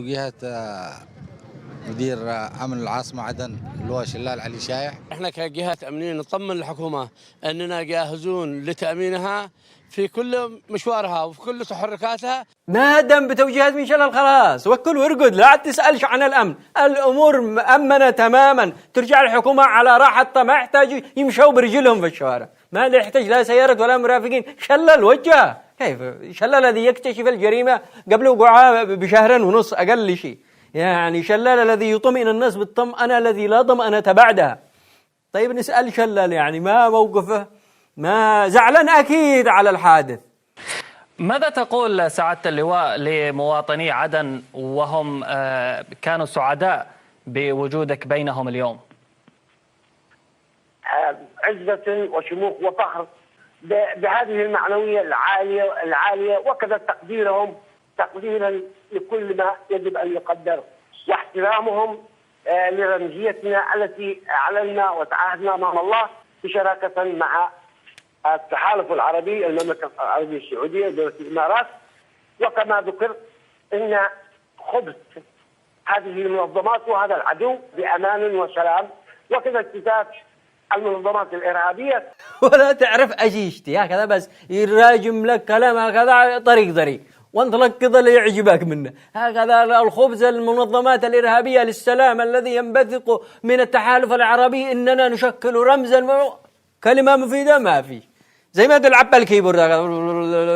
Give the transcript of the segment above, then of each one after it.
جهة مدير أمن العاصمة عدن اللي هو شلال علي شايع. احنا كجهة أمنية نطمن الحكومة أننا جاهزون لتأمينها في كل مشوارها وفي كل تحركاتها. ما دام بتوجيهات من شلال خلاص وكل وارقد، لا تسألش عن الأمن، الأمور مأمنة تماما، ترجع الحكومة على راحتها، ما يحتاج يمشوا برجلهم في الشوارع، ما يحتاج لا سيارة ولا مرافقين. شلال وجه كيف شلال الذي يكتشف الجريمة قبل وقوعها بشهرين ونص أقل شيء، يعني شلال الذي يطمئن الناس بالطمأنة الذي لا طمأنة بعدها. طيب نسأل شلال يعني ما موقفه، ما زعلان أكيد على الحادث. ماذا تقول سعادة اللواء لمواطني عدن وهم كانوا سعداء بوجودك بينهم اليوم؟ عزة وشموخ وفخر بهذه المعنوية العالية وكذا تقديرا لكل ما يجب أن يقدر، واحترامهم لرمزيتنا التي أعلنا وتعهدنا أمام الله بشراكة مع التحالف العربي، المملكة العربية السعودية، دولة الإمارات. وكما ذكر أن خبث هذه المنظمات وهذا العدو بأمان وسلام، وكذا اكتشاف المنظمات الإرهابية. ولا تعرف أجيشتي هكذا بس يراجم لك كلام هكذا طريق وانطلق كذا اللي يعجبك منه، هكذا الخبز المنظمات الإرهابية للسلام الذي ينبثق من التحالف العربي إننا نشكل رمزا، كلمة مفيدة ما في، زي ما تلعب بالكيبورد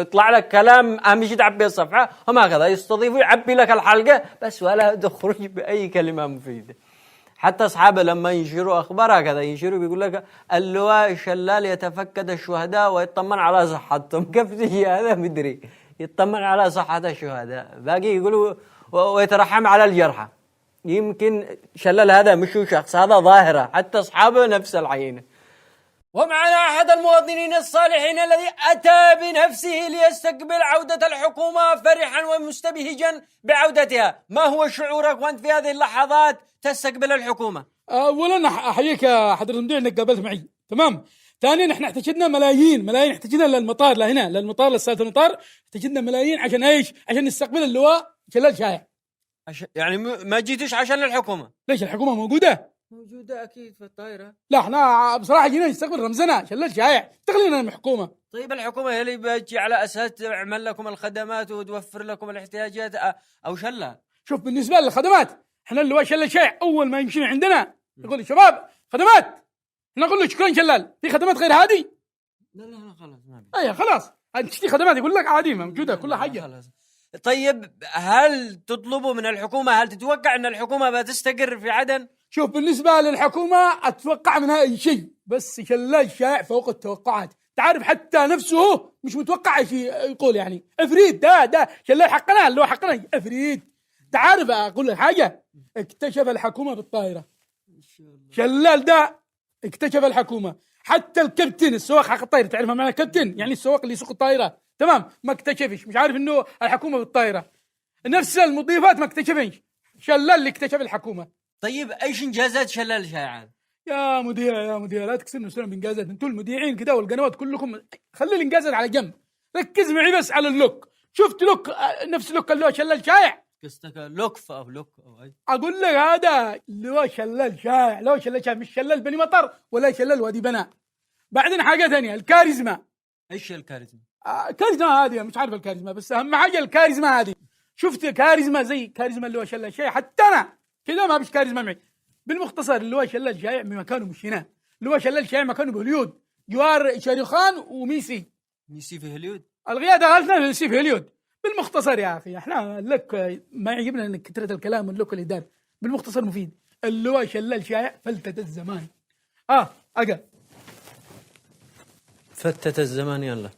يطلع لك كلام أهم شيء تعبي الصفحة، هم هكذا يستضيفوا يعبي لك الحلقة بس ولا تخرج بأي كلمة مفيدة. حتى أصحابه لما ينشروا أخبار هكذا ينشروا بيقول لك اللواء شلال يتفقد الشهداء ويطمن على صحتهم. كيف تجي هذا مدري يطمن على صحة الشهداء، باقي يقولوا ويترحم على الجرحى. يمكن شلال هذا مش شخص، هذا ظاهرة، حتى أصحابه نفس العينة. ومعنا أحد المواطنين الصالحين الذي أتى بنفسه ليستقبل عودة الحكومة فرحا ومستبهجا بعودتها. ما هو شعورك وأنت في هذه اللحظات تستقبل الحكومة؟ أولا أحييك يا حضرة المدير إنك قابلت معي، تمام. ثانيا احنا احتاجنا ملايين احتاجنا للمطار لهنا للمطار لسالة المطار، احتاجنا ملايين عشان ايش؟ عشان نستقبل اللواء شلال شايع. يعني ما جيتش عشان الحكومة؟ ليش الحكومة موجودة أكيد في الطائرة. لا احنا بصراحة جينا نستقبل رمزنا شلال شايع، تغلينا من الحكومة. طيب الحكومة هي اللي بتجي على أساس تعمل لكم الخدمات وتوفر لكم الاحتياجات أو شلال؟ شوف بالنسبة للخدمات احنا اللواء شلال شايع أول ما يمشي عندنا يقول لي شباب خدمات، نقول له شكرا شلال، في خدمات غير هذه؟ لا خلاص ما ايه خلاص تشتري خدمات يقول لك عادي موجودة كل حاجة. خلاص. طيب هل تطلبوا من الحكومة، هل تتوقع أن الحكومة بتستقر في عدن؟ شوف بالنسبة للحكومة أتوقع منها أي شيء، بس شلال شائع فوق التوقعات. تعرف حتى نفسه مش متوقع شيء يقول، يعني افريد ده شلال حقنا اللي هو حقنا افريد. تعرف أقول لك حاجة، اكتشف الحكومة بالطائرة شلال ده، اكتشف الحكومة. حتى الكابتن السواق حق الطائرة، تعرف معنى كابتن؟ يعني السواق اللي يسوق الطائرة، تمام، ما اكتشفش، مش عارف انه الحكومة بالطائرة. نفس المضيفات ما اكتشفش، شلال اللي اكتشف الحكومة. طيب ايش انجازات شلال شائع؟ يا مذيع لا تكسرنا سلام بانجازات، انتوا المذيعين كده والقنوات كلكم، خلي الانجازات على جنب، ركز معي بس على اللوك. شفت لوك نفس لوك اللي هو شلال شائع؟ قصدك لوك او اي؟ اقول لك هذا اللي هو شلال شائع، لو شلال شائع مش شلال بني مطر ولا شلال وادي بناء. بعدين حاجه ثانيه الكاريزما. ايش الكاريزما؟ كاريزما هذه مش عارف الكاريزما، بس اهم حاجه الكاريزما هذه. شفت كاريزما زي كاريزما اللي هو شلال شائع؟ حتى انا كذا ما فيش كاريزما معي. بالمختصر اللي هو شلال شائع مكانه مش هنا، اللي هو شلال شائع مكانه بهوليود جوار شاروخان وميسي. ميسي في هوليود؟ القياده غلطنا ميسي في هوليود. بالمختصر يا اخي احنا لك ما يعجبنا انك كثره الكلام واللوك اللي دار، بالمختصر مفيد. اللي هو شلال شائع فلتة الزمان. اقل فتت الزمان يلا.